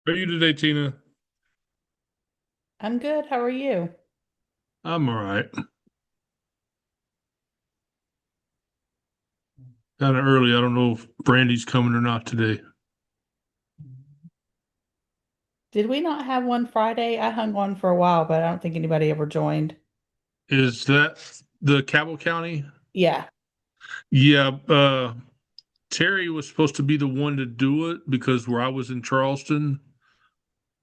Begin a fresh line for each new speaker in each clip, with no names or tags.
How are you today, Tina?
I'm good. How are you?
I'm all right. Kind of early. I don't know if Brandy's coming or not today.
Did we not have one Friday? I hung on for a while, but I don't think anybody ever joined.
Is that the Cabell County?
Yeah.
Yeah. Terry was supposed to be the one to do it because where I was in Charleston,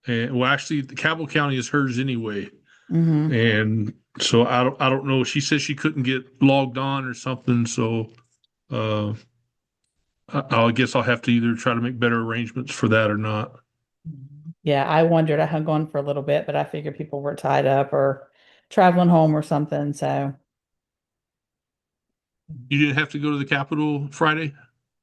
and well, actually, the Cabell County is hers anyway.
Hmm.
And so I don't know. She said she couldn't get logged on or something. So uh, I guess I'll have to either try to make better arrangements for that or not.
Yeah, I wondered. I hung on for a little bit, but I figured people were tied up or traveling home or something. So,
You didn't have to go to the Capitol Friday?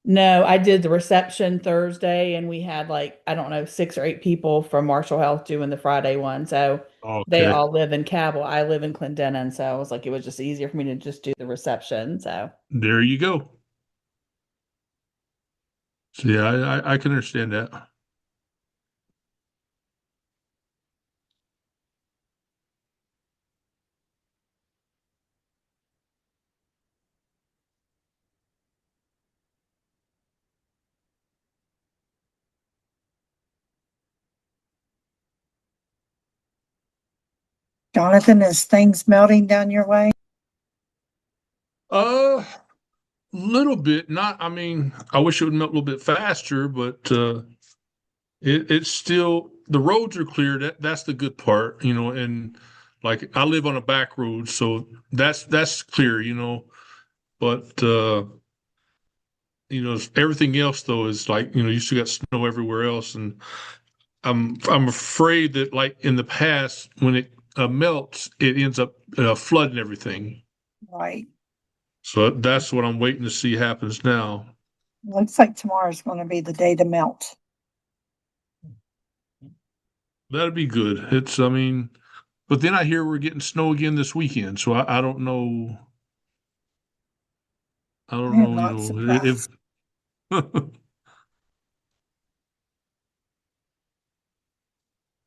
no, I did the reception Thursday, and we had like, I don't know, six or eight people from Marshall Health doing the Friday one. So they
Okay.
all live in Cabell. I live in Clendenin. So I was like, it was just easier for me to just do the reception. So,
There you go. So yeah, I can understand that.
Jonathan, is things melting down your way?
Uh, little bit. Not. I mean, I wish it would melt a little bit faster, but it's still the roads are clear. That's the good part, And like I live on a back road, so that's clear, But everything else though is like you still got snow everywhere else, and I'm afraid that like in the past when it melts, it ends up flooding everything.
Right.
So that's what I'm waiting to see happens now.
Looks like tomorrow's going to be the day to melt.
That'd be good. I mean, but then I hear we're getting snow again this weekend, so I don't know. I don't
I am
know,
not
if
surprised.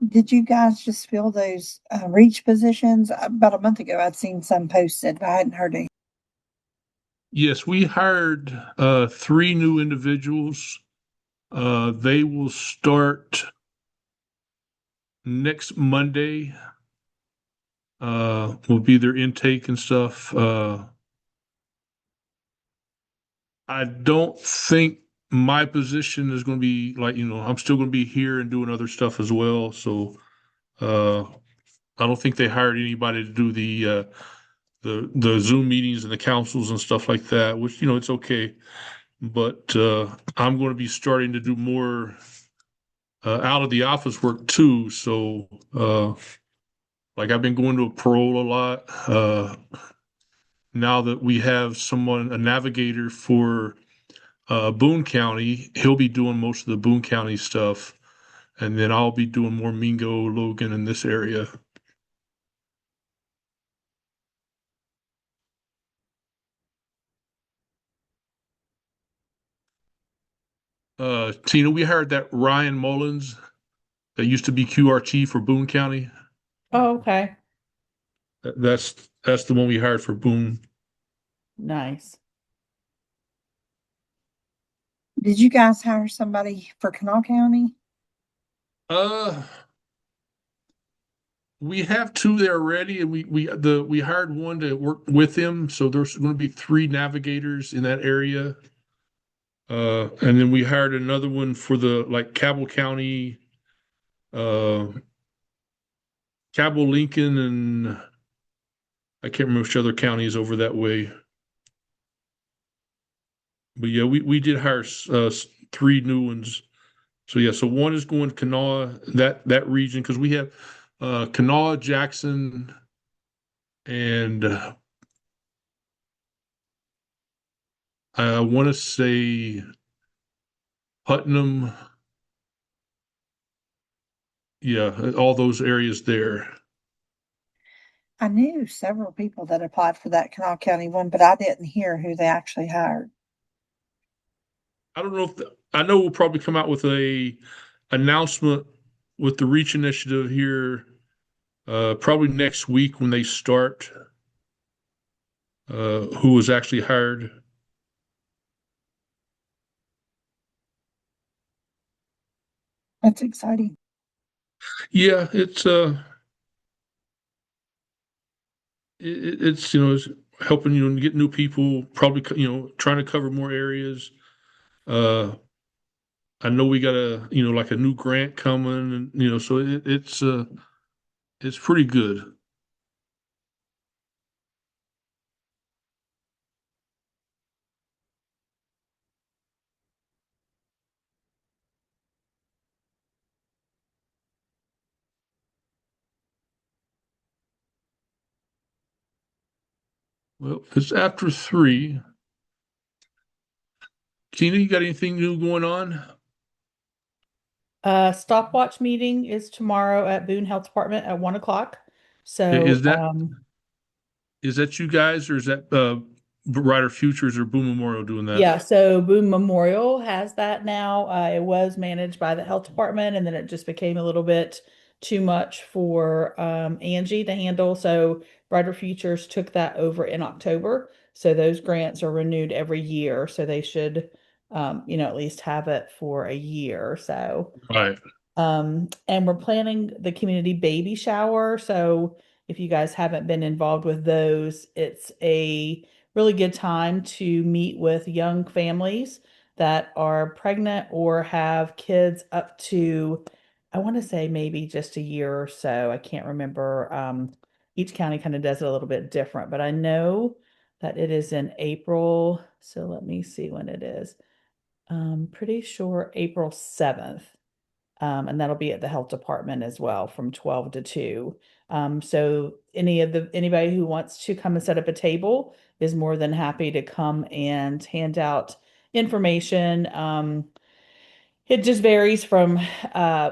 Did you guys just fill those reach positions? About a month ago, I'd seen some posted, but I hadn't heard any.
Yes, we hired three new individuals. They will start next Monday. Will be their intake and stuff. I don't think my position is going to be like, I'm still going to be here and doing other stuff as well. So uh, I don't think they hired anybody to do the Zoom meetings and the councils and stuff like that, which, it's okay. But I'm going to be starting to do more out of the office work too. So like I've been going to a parole a lot. Now that we have someone, a navigator for Boone County, he'll be doing most of the Boone County stuff, and then I'll be doing more Mingo, Logan in this area. Tina, we hired that Ryan Mullins that used to be QRT for Boone County.
oh, okay.
That's the one we hired for Boone.
Nice.
Did you guys hire somebody for Kanawha County?
Uh, we have two there already, and we hired one to work with him. So there's going to be three navigators in that area. And then we hired another one for the like Cabell County, uh, Cabell, Lincoln, and I can't remember which other county is over that way. But yeah, we did hire three new ones. So yeah, so one is going to Kanawha, that region, because we have Kanawha, Jackson, and I want to say Putnam. Yeah, all those areas there.
I knew several people that applied for that Kanawha County one, but I didn't hear who they actually hired.
I don't know if I know we'll probably come out with a announcement with the Reach initiative here, probably next week when they start, who was actually hired.
That's exciting.
Yeah, it's it's helping get new people, probably trying to cover more areas. Uh, I know we got like a new grant coming, and so it's pretty good. Well, it's after 3. Tina, you got anything new going on?
Stopwatch meeting is tomorrow at Boone Health Department at 1 o'clock.
Is
So,
that you guys, or is that Rider Futures or Boone Memorial doing that?
yeah, so Boone Memorial has that now. It was managed by the health department, and then it just became a little bit too much for Angie to handle. So Brighter Futures took that over in October. So those grants are renewed every year. So they should, at least have it for a year. So
Right.
and we're planning the community baby shower. So if you guys haven't been involved with those, it's a really good time to meet with young families that are pregnant or have kids up to, I want to say maybe just a year or so. I can't remember. Each county kind of does it a little bit different, but I know that it is in April. So let me see when it is. Pretty sure April 7th. And that'll be at the health department as well from 12 to 2. So anybody who wants to come and set up a table is more than happy to come and hand out information. It just varies from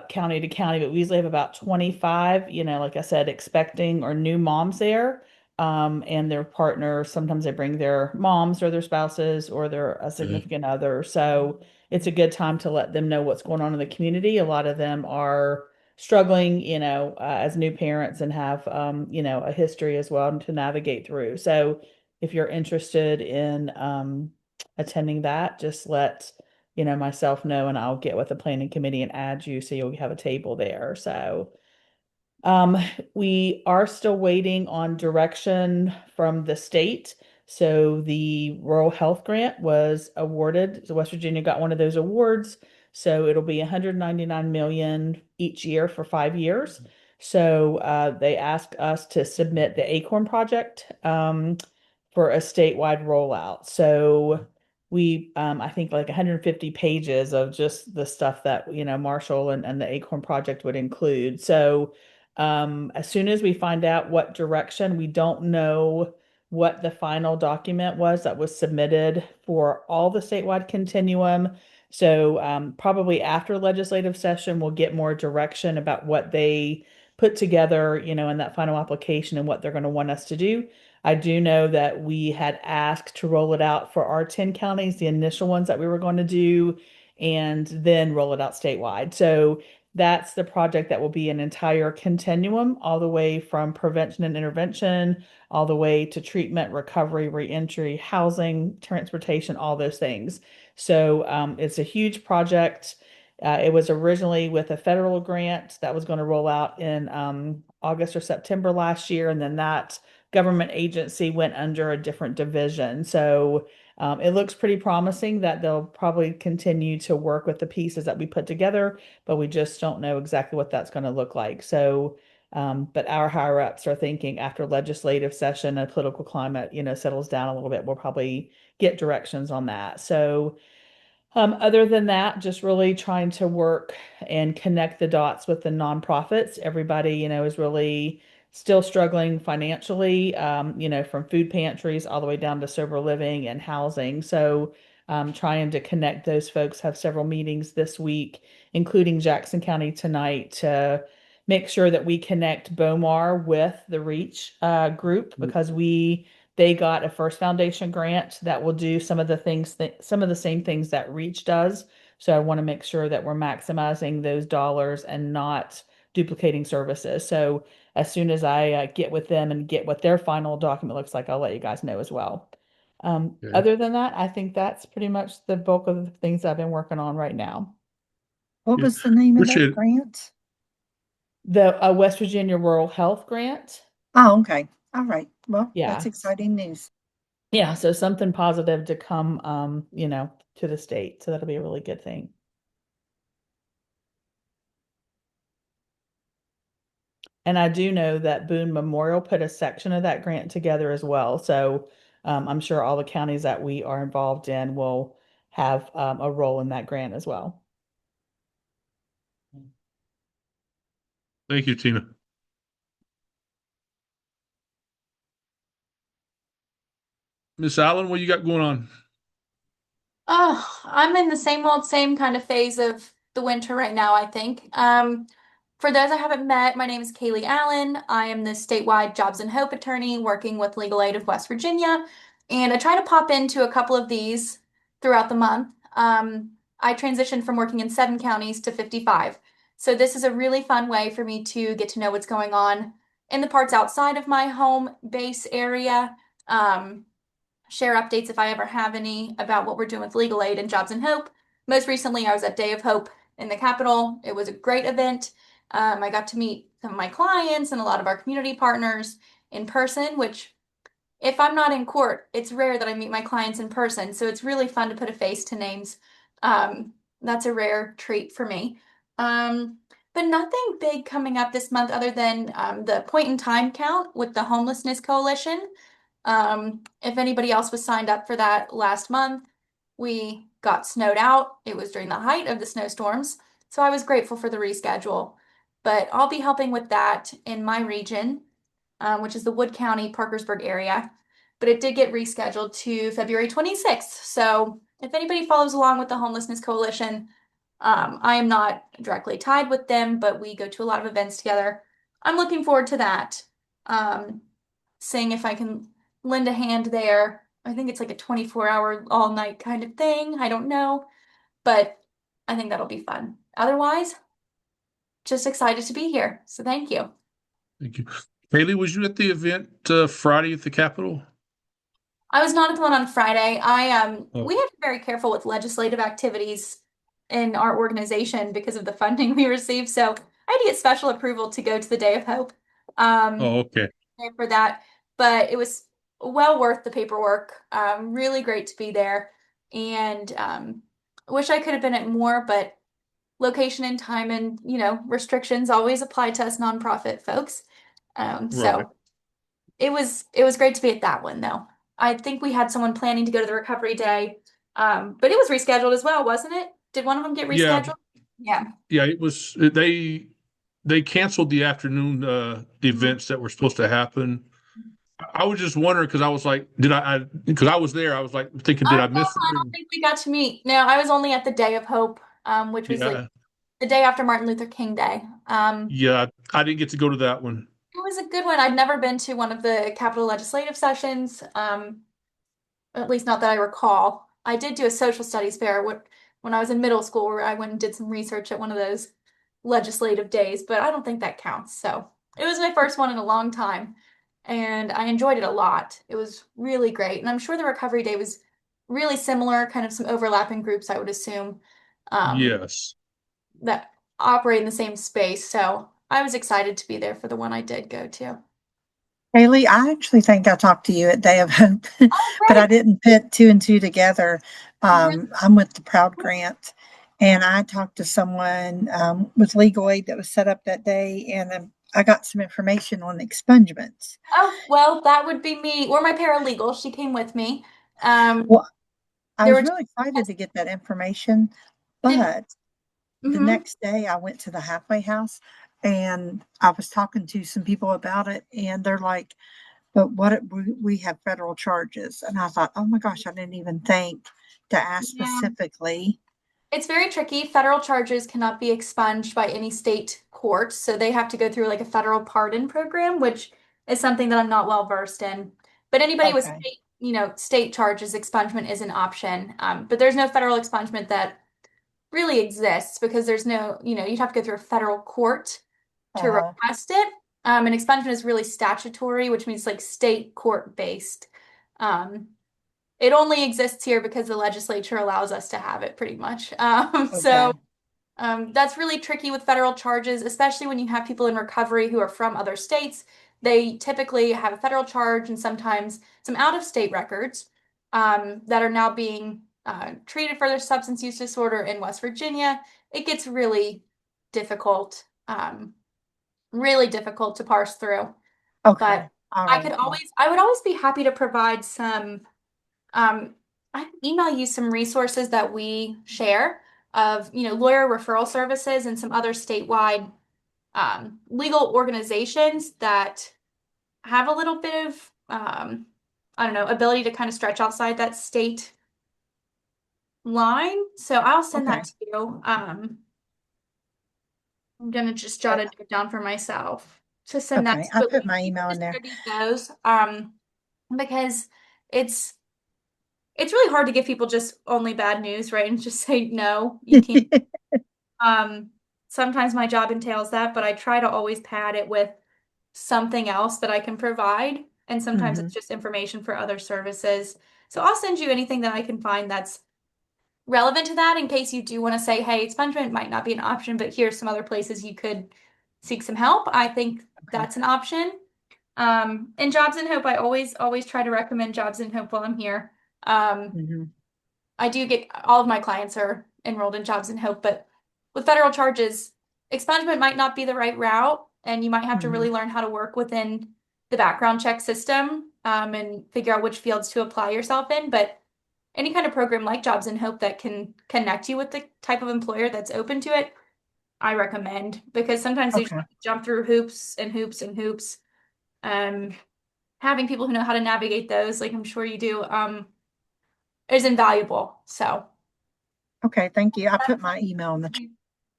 county to county, but we usually have about 25, like I said, expecting or new moms there. And their partners, sometimes they bring their moms or their spouses or their a
Okay.
significant other. So it's a good time to let them know what's going on in the community. A lot of them are struggling, as new parents and have, a history as well to navigate through. So if you're interested in attending that, just let myself know and I'll get with the planning committee and add you so you'll have a table there. So um, we are still waiting on direction from the state. So the rural health grant was awarded. So West Virginia got one of those awards. So it'll be 199 million each year for 5 years. So they asked us to submit the Acorn project for a statewide rollout. So we I think like 150 pages of just the stuff that Marshall and the Acorn project would include. So as soon as we find out what direction, we don't know what the final document was that was submitted for all the statewide continuum. So probably after legislative session, we'll get more direction about what they put together, in that final application and what they're going to want us to do. I do know that we had asked to roll it out for our 10 counties, the initial ones that we were going to do, and then roll it out statewide. So that's the project that will be an entire continuum, all the way from prevention and intervention, all the way to treatment, recovery, reentry, housing, transportation, all those things. So it's a huge project. It was originally with a federal grant that was going to roll out in August or September last year, and then that government agency went under a different division. So it looks pretty promising that they'll probably continue to work with the pieces that we put together, but we just don't know exactly what that's going to look like. So, but our higher ups are thinking after legislative session and political climate, settles down a little bit, we'll probably get directions on that. So, other than that, just really trying to work and connect the dots with the nonprofits. Everybody, is really still struggling financially, from food pantries all the way down to sober living and housing. So, trying to connect those folks, have several meetings this week, including Jackson County tonight, to make sure that we connect BOMAR with the REACH group because they got a First Foundation grant that will do some of the things some of the same things that Reach does. So I want to make sure that we're maximizing those dollars and not duplicating services. So as soon as I get with them and get what their final document looks like, I'll let you guys know as well.
Okay.
Other than that, I think that's pretty much the bulk of the things I've been working on right now.
What
Yeah.
was the name of that
Appreciate it.
grant?
The West Virginia Rural Health Grant.
Oh, okay. All right. Well, that's
Yeah.
exciting news.
Yeah. So something positive to come, to the state. So that'll be a really good thing. And I do know that Boone Memorial put a section of that grant together as well. So I'm sure all the counties that we are involved in will have a role in that grant as well.
Thank you, Tina. Miss Allen, what you got going on?
Oh, I'm in the same old same kind of phase of the winter right now, I think. For those I haven't met, my name is Kaylee Allen. I am the statewide Jobs and Hope attorney working with Legal Aid of West Virginia, and I try to pop into a couple of these throughout the month. I transitioned from working in 7 counties to 55. So this is a really fun way for me to get to know what's going on in the parts outside of my home base area. Share updates if I ever have any about what we're doing with Legal Aid and Jobs and Hope. Most recently, I was at Day of Hope in the Capitol. It was a great event. I got to meet some of my clients and a lot of our community partners in person, which, if I'm not in court, it's rare that I meet my clients in person. So it's really fun to put a face to names. That's a rare treat for me. But nothing big coming up this month other than the point in time count with the Homelessness Coalition. If anybody else was signed up for that last month, we got snowed out. It was during the height of the snowstorms, so I was grateful for the reschedule. But I'll be helping with that in my region, which is the Wood County, Parkersburg area. But it did get rescheduled to February 26th. So if anybody follows along with the Homelessness Coalition, I am not directly tied with them, but we go to a lot of events together. I'm looking forward to that. Seeing if I can lend a hand there. I think it's like a 24-hour all night kind of thing. I don't know, but I think that'll be fun. Otherwise, just excited to be here. So thank you.
Thank you. Haley, was you at the event Friday at the Capitol?
I was not at the one on Friday.
Oh,
We have to be very careful with legislative activities in our organization because of the funding we receive. So I had to get special approval to go to the Day of Hope.
oh,
Um,
okay.
for that, but it was well worth the paperwork. Really great to be there, and wish I could have been at more, but location and time and restrictions always apply to us nonprofit folks.
Right.
So it was great to be at that one though. I think we had someone planning to go to the recovery day, but it was rescheduled as well, wasn't it? Did one of them get
Yeah,
rescheduled? Yeah.
yeah, it was they canceled the afternoon
Mhm.
events that were supposed to happen. I was just wondering because I was like, did because I was there, I was like thinking,
Oh
did I
no,
miss
I
it?
don't think we got to meet. No, I was only at the Day of Hope, which was like
Yeah,
the day after Martin Luther King Day.
yeah, I didn't get to go to that one.
It was a good one. I'd never been to one of the Capitol legislative sessions, at least not that I recall. I did do a social studies fair when I was in middle school, where I went and did some research at one of those legislative days, but I don't think that counts. So it was my first one in a long time, and I enjoyed it a lot. It was really great, and I'm sure the recovery day was really similar, kind of some overlapping groups, I would assume. Um,
Yes.
that operate in the same space. So I was excited to be there for the one I did go to.
Haley, I actually think I talked to you at Day of Hope,
Oh,
but I
great.
didn't put two and two together.
Really?
I'm with the Proud Grant, and I talked to someone with legal aid that was set up that day, and I got some information on expungements.
Oh, well, that would be me or my paralegal. She came with me.
Well, I
There
was
were two
really excited
of us
to get that information,
did.
but the
Mm-hmm.
next day I went to the halfway house and I was talking to some people about it, and they're like, but what if we have federal charges? And I thought, oh my gosh, I didn't even think to ask
Yeah.
specifically.
It's very tricky. Federal charges cannot be expunged by any state court, so they have to go through like a federal pardon program, which is something that I'm not well versed in. But anybody with
Okay.
state charges, expungement is an option. But there's no federal expungement that really exists because there's no, you'd have to go through a federal court to
Uh-huh.
request it. And expungement is really statutory, which means like state court based. Um, it only exists here because the legislature allows us to have it pretty much. So
Okay.
that's really tricky with federal charges, especially when you have people in recovery who are from other states. They typically have a federal charge and sometimes some out-of-state records that are now being treated for their substance use disorder in West Virginia. It gets really difficult to parse through. But
Okay. All right. Well,
I would always be happy to provide some um, I can email you some resources that we share of, lawyer referral services and some other statewide legal organizations that have a little bit of, I don't know, ability to kind of stretch outside that state line. So I'll send
okay.
that to you. I'm gonna just jot
Okay.
a note down for myself to send that
Okay.
to
I
you. At
put
least
my
you
email
can
in
just
there.
study those, because it's it's really hard to give people just only bad news, right? And just say, no, you can't. Um, Sometimes my job entails that, but I try to always pad it with something else that I can provide. And sometimes
Hmm.
it's just information for other services. So I'll send you anything that I can find that's relevant to that in case you do want to say, hey, expungement might not be an option, but here's some other places you could seek some help. I think
Okay.
that's an option. And Jobs and Hope, I always try to recommend Jobs and Hope while I'm here. Um,
Hmm.
I do get all of my clients are enrolled in Jobs and Hope, but with federal charges, expungement might not be the right route, and you might have to
Hmm.
really learn how to work within the background check system, and figure out which fields to apply yourself in. But any kind of program like Jobs and Hope that can connect you with the type of employer that's open to it, I recommend because sometimes they just
Okay.
have to jump through hoops and hoops and hoops. Um, Having people who know how to navigate those, like I'm sure you do, is invaluable. So.
Okay. Thank you. I put my email in the chat.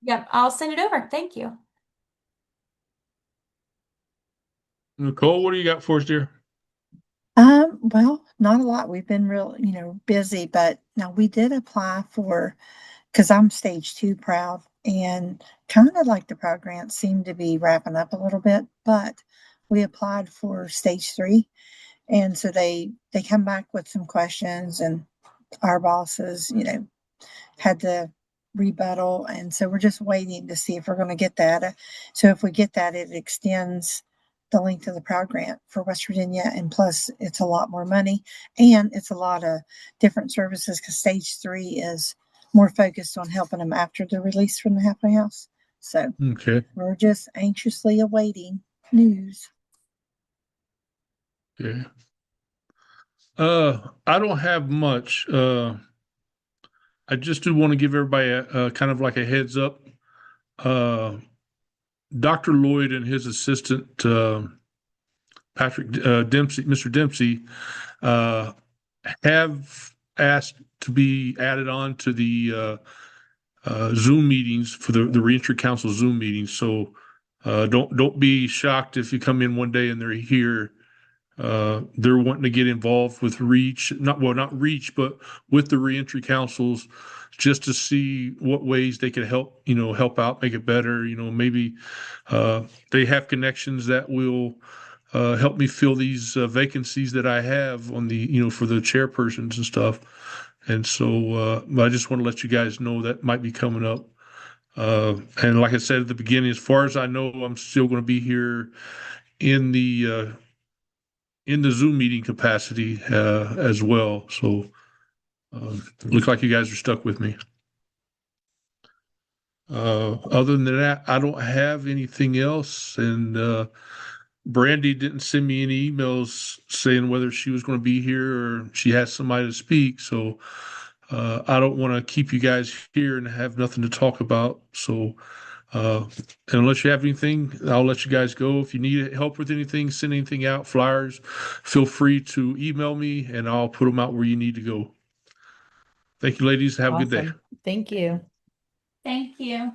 Yep, I'll send it over. Thank you.
Nicole, what do you got for us, dear?
Well, not a lot. We've been real, busy, but now we did apply for, because I'm stage 2 proud, and kind of like the proud grants seem to be wrapping up a little bit, but we applied for stage 3. And so they come back with some questions, and our bosses, had to rebuttal. And so we're just waiting to see if we're going to get that. So if we get that, it extends the length of the Proud Grant for West Virginia. And plus, it's a lot more money, and it's a lot of different services because stage 3 is more focused on helping them after they're released from the halfway house. So
Okay.
we're just anxiously awaiting news.
Okay. I don't have much. I just do want to give everybody a kind of like a heads up. Uh, Dr. Lloyd and his assistant, Patrick Dempsey, Mr. Dempsey, uh, have asked to be added on to the Zoom meetings for the Reentry Council Zoom meetings. So don't be shocked if you come in one day and they're here. They're wanting to get involved with Reach, not Reach, but with the reentry councils, just to see what ways they can help out, make it better. Maybe they have connections that will help me fill these vacancies that I have on for the chairpersons and stuff. And so I just want to let you guys know that might be coming up. And like I said at the beginning, as far as I know, I'm still going to be here in the Zoom meeting capacity as well. So looks like you guys are stuck with me. Other than that, I don't have anything else. And Brandy didn't send me any emails saying whether she was going to be here or she has somebody to speak. So I don't want to keep you guys here and have nothing to talk about. So uh, unless you have anything, I'll let you guys go. If you need help with anything, send anything out, flyers, feel free to email me and I'll put them out where you need to go. Thank you, ladies. Have a good day.
Awesome. Thank you.
Thank you.